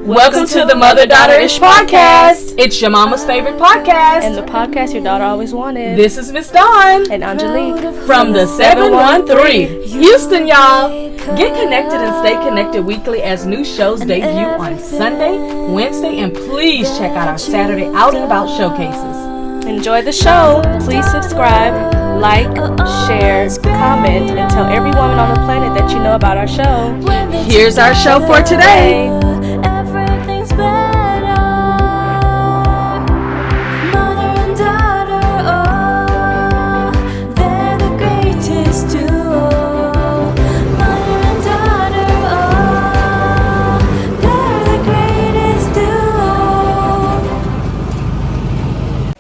Welcome to the Mother-Daughter-ish podcast. It's your mama's favorite podcast. And the podcast your daughter always wanted. This is Miss Dawn. And Aungelique. From the 713. Houston, y'all. Get connected and stay connected weekly as new shows debut on Sunday, Wednesday, and please check out our Saturday Out and About showcases. Enjoy the show. Please subscribe, like, share, comment, and tell every woman on the planet that you know about our show. Here's our show for today.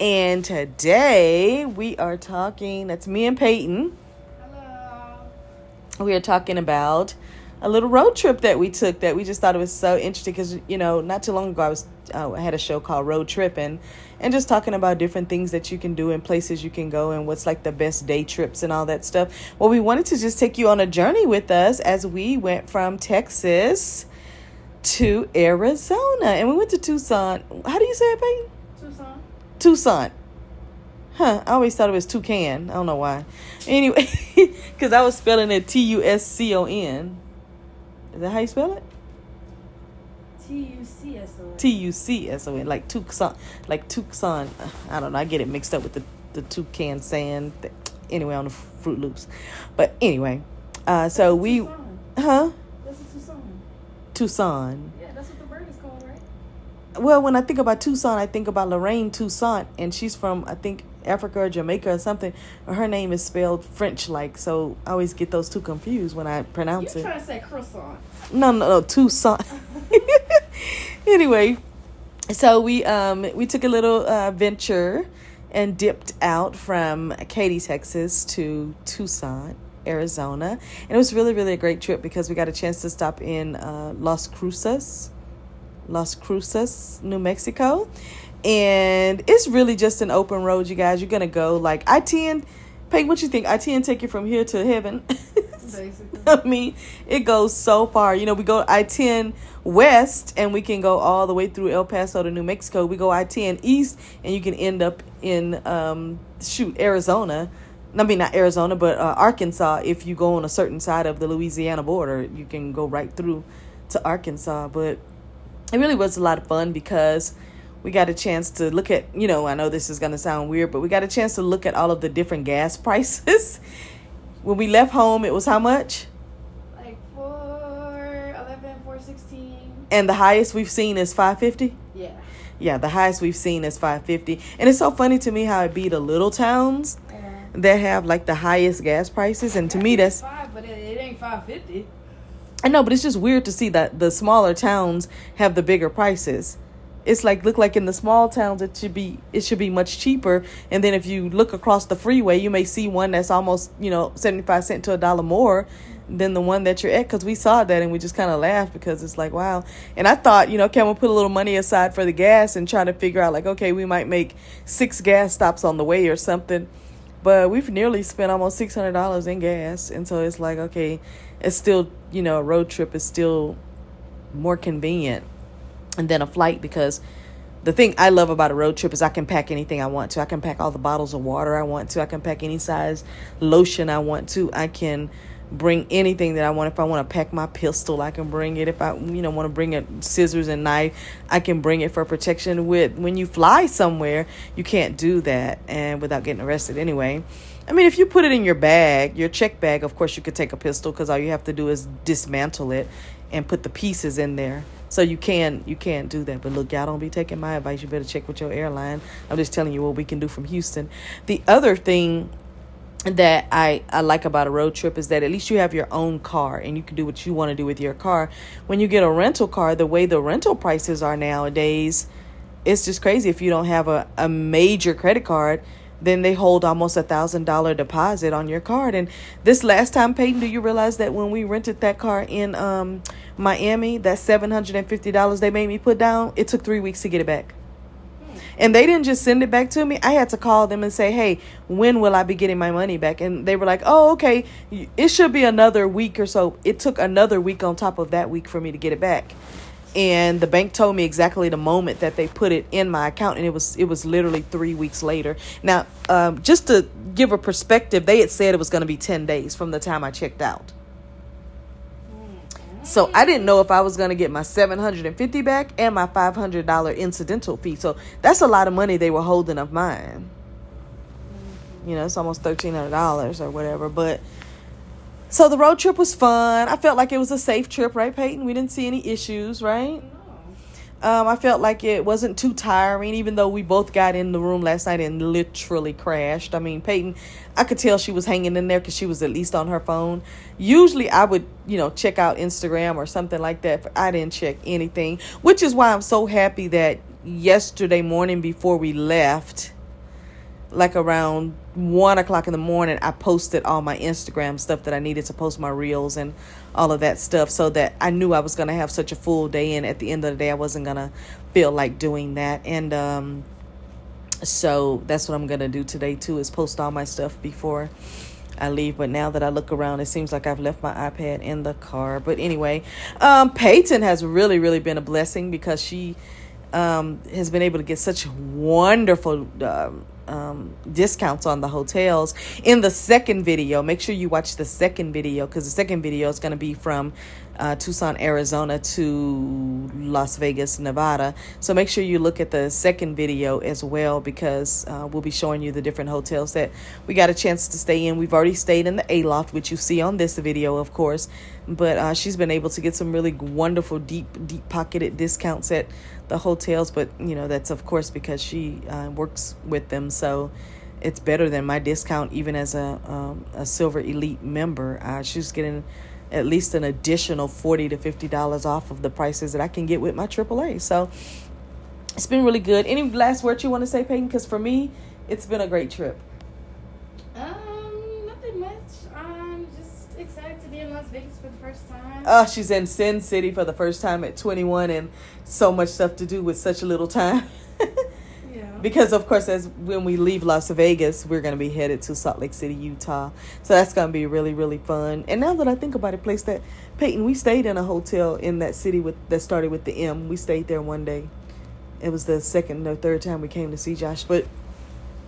And today we are talking, that's me and Paiton. Hello. We are talking about a little road trip that we took that we just thought it was so interesting because, you know, not too long ago I had a show called Road Trip and just talking about different things that you can do and places you can go and what's like the best day trips and all that stuff. Well, we wanted to just take you on a journey with us as we went from Texas to Arizona and we went to Tucson. How do you say it, Paiton? Tucson. Huh, I always thought it was toucan. I don't know why. Anyway, because I was spelling it Tucson. Is that how you spell it? Tucson. Like Tucson. Like Tucson. I don't know. I get it mixed up with the toucan sand. Anyway, on the Fruit Loops. But anyway, so we... Tucson. Huh? That's a Tucson. Tucson. Yeah, that's what the bird is called, right? Well, when I think about Tucson, I think about Lorraine Toussaint, and she's from, I think, Africa or Jamaica or something. Her name is spelled French-like, so I always get those two confused when I pronounce it. You're trying to say croissant. No, Tucson. Anyway, so we took a little venture and dipped out from Katy, Texas to Tucson, Arizona. And it was really, really a great trip because we got a chance to stop in Las Cruces, New Mexico. And it's really just an open road, you guys. You're going to go like I-10. Peg, what you think? I-10 take you from here to heaven. Basically. I mean, it goes so far. You know, we go I-10 west and we can go all the way through El Paso to New Mexico. We go I-10 east and you can end up in, Arizona. I mean, not Arizona, but Arkansas. If you go on a certain side of the Louisiana border, you can go right through to Arkansas. But it really was a lot of fun because we got a chance to look at, you know, I know this is going to sound weird, but we got a chance to look at all of the different gas prices. When we left home, it was how much? Like $4.11, $4.16. And the highest we've seen is $5.50? Yeah. Yeah, the highest we've seen is $5.50. And it's so funny to me how it be the little towns that have like the highest gas prices. And to me, that's... $5, but it ain't $5.50. I know, but it's just weird to see that the smaller towns have the bigger prices. It's like, look like in the small towns, it should be much cheaper. And then if you look across the freeway, you may see one that's almost, 75 cents to $1 more than the one that you're at. Because we saw that and we just kind of laughed because it's like, wow. And I thought, can we put a little money aside for the gas and try to figure out like, okay, we might make 6 gas stops on the way or something. But we've nearly spent almost $600 in gas. And so it's like, okay, it's still, a road trip is still more convenient than a flight, because the thing I love about a road trip is I can pack anything I want to. I can pack all the bottles of water I want to. I can pack any size lotion I want to. I can bring anything that I want. If I want to pack my pistol, I can bring it. If I want to bring a scissors and knife, I can bring it for protection. When you fly somewhere, you can't do that and without getting arrested anyway. I mean, if you put it in your bag, your check bag, of course you could take a pistol because all you have to do is dismantle it and put the pieces in there. So you can do that. But look, y'all don't be taking my advice. You better check with your airline. I'm just telling you what we can do from Houston. The other thing that I like about a road trip is that at least you have your own car and you can do what you want to do with your car. When you get a rental car, the way the rental prices are nowadays, it's just crazy. If you don't have a major credit card, then they hold almost $1,000 deposit on your card. And this last time, Paiton, do you realize that when we rented that car in Miami, that $750 they made me put down, it took 3 weeks to get it back. And they didn't just send it back to me. I had to call them and say, hey, when will I be getting my money back? And they were like, oh, okay, it should be another week or so. It took another week on top of that week for me to get it back. and the bank told me exactly the moment that they put it in my account, and it was literally 3 weeks later. Now, just to give a perspective, they had said it was going to be 10 days from the time I checked out. So I didn't know if I was going to get my $750 back and my $500 incidental fee. So that's a lot of money they were holding of mine. You know, it's almost $1,300 or whatever. But so the road trip was fun. I felt like it was a safe trip, right, Paiton? We didn't see any issues, right? I felt like it wasn't too tiring, even though we both got in the room last night and literally crashed. I mean, Paiton, I could tell she was hanging in there because she was at least on her phone. Usually I would, check out Instagram or something like that, but I didn't check anything, which is why I'm so happy that yesterday morning before we left, like around 1 o'clock in the morning, I posted all my Instagram stuff that I needed to post, my reels and all of that stuff, so that I knew I was going to have such a full day, and at the end of the day I wasn't going to feel like doing that. And so that's what I'm going to do today too, is post all my stuff before I leave. But now that I look around, it seems like I've left my iPad in the car. But anyway, Paiton has really, really been a blessing, because she has been able to get such wonderful discounts on the hotels. In the second video, make sure you watch the second video, because the second video is going to be from Tucson, Arizona to Las Vegas, Nevada. So make sure you look at the second video as well, because we'll be showing you the different hotels that we got a chance to stay in. We've already stayed in the A-Loft, which you see on this video, of course, but she's been able to get some really wonderful deep pocketed discounts at the hotels. But that's of course because she works with them, so it's better than my discount. Even as a Silver Elite member, she's getting at least an additional $40 to $50 off of the prices that I can get with my AAA. So it's been really good. Any last words you want to say, Paiton? Because for me, it's been a great trip. Nothing much. I'm just excited to be in Las Vegas for the first time. She's in Sin City for the first time at 21, and so much stuff to do with such a little time. Because, of course, as when we leave Las Vegas, we're going to be headed to Salt Lake City, Utah. So that's going to be really, really fun. And now that I think about it, place that, Paiton, we stayed in a hotel in that city that started with the M. We stayed there one day. It was the second or third time we came to see Josh. But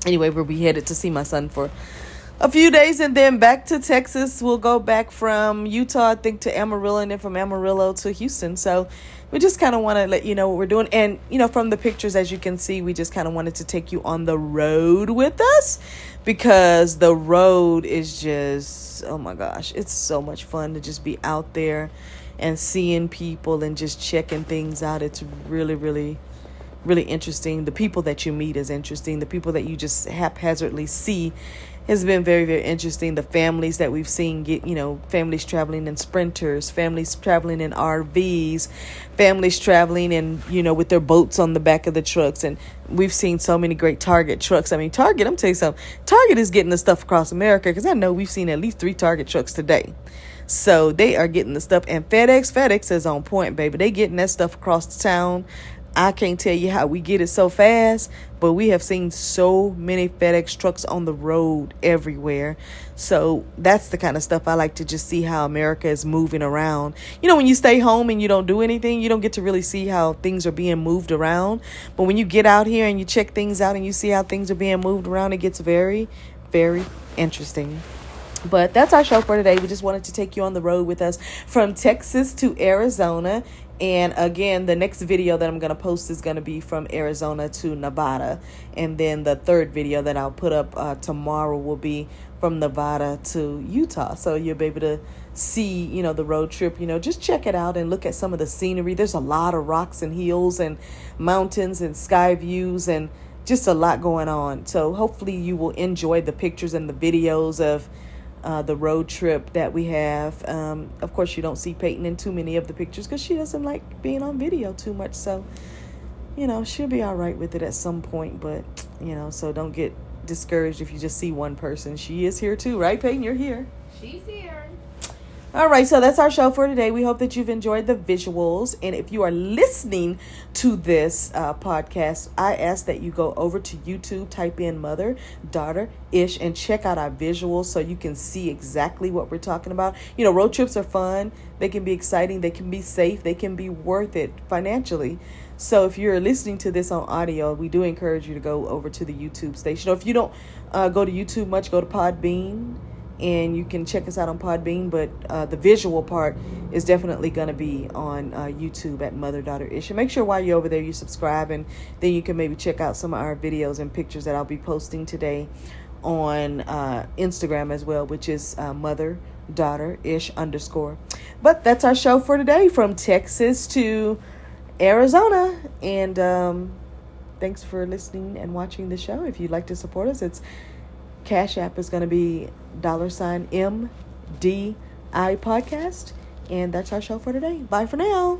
anyway, we'll be headed to see my son for a few days, and then back to Texas. We'll go back from Utah, I think, to Amarillo, and then from Amarillo to Houston. So we just kind of want to let you know what we're doing. And, from the pictures, as you can see, we just kind of wanted to take you on the road with us, because the road is just, oh my gosh, it's so much fun to just be out there and seeing people and just checking things out. It's really, really, really interesting. The people that you meet is interesting. The people that you just haphazardly see has been very, very interesting. The families that we've seen get, families traveling in Sprinters, families traveling in RVs, families traveling in, with their boats on the back of the trucks. And we've seen so many great Target trucks. I mean, Target, I'm telling you something, Target is getting the stuff across America, because I know we've seen at least 3 Target trucks today. So they are getting the stuff. And FedEx is on point, baby. They getting that stuff across the town. I can't tell you how we get it so fast, but we have seen so many FedEx trucks on the road everywhere. So that's the kind of stuff I like to just see, how America is moving around. When you stay home and you don't do anything, you don't get to really see how things are being moved around. But when you get out here and you check things out and you see how things are being moved around, it gets very, very interesting. But that's our show for today. We just wanted to take you on the road with us from Texas to Arizona. And again, the next video that I'm going to post is going to be from Arizona to Nevada. And then the third video that I'll put up tomorrow will be from Nevada to Utah. So you'll be able to see, the road trip, just check it out and look at some of the scenery. There's a lot of rocks and hills and mountains and sky views and just a lot going on. So hopefully you will enjoy the pictures and the videos of the road trip that we have. Of course, you don't see Paiton in too many of the pictures because she doesn't like being on video too much. So, she'll be all right with it at some point. But, so don't get discouraged if you just see one person. She is here too, right, Paiton? You're here. She's here. All right, so that's our show for today. We hope that you've enjoyed the visuals. And if you are listening to this podcast, I ask that you go over to YouTube, type in Mother, Daughter, Ish, and check out our visuals so you can see exactly what we're talking about. You know, road trips are fun. They can be exciting. They can be safe. They can be worth it financially. So if you're listening to this on audio, we do encourage you to go over to the YouTube station. Or if you don't go to YouTube much, go to Podbean. And you can check us out on Podbean, but the visual part is definitely going to be on YouTube at Mother, Daughter, Ish. And make sure while you're over there, you subscribe, and then you can maybe check out some of our videos and pictures that I'll be posting today on Instagram as well, which is Mother, Daughter, Ish _. But that's our show for today, from Texas to Arizona. And thanks for listening and watching the show. If you'd like to support us, it's CashApp is going to be $MDI podcast. And that's our show for today. Bye for now.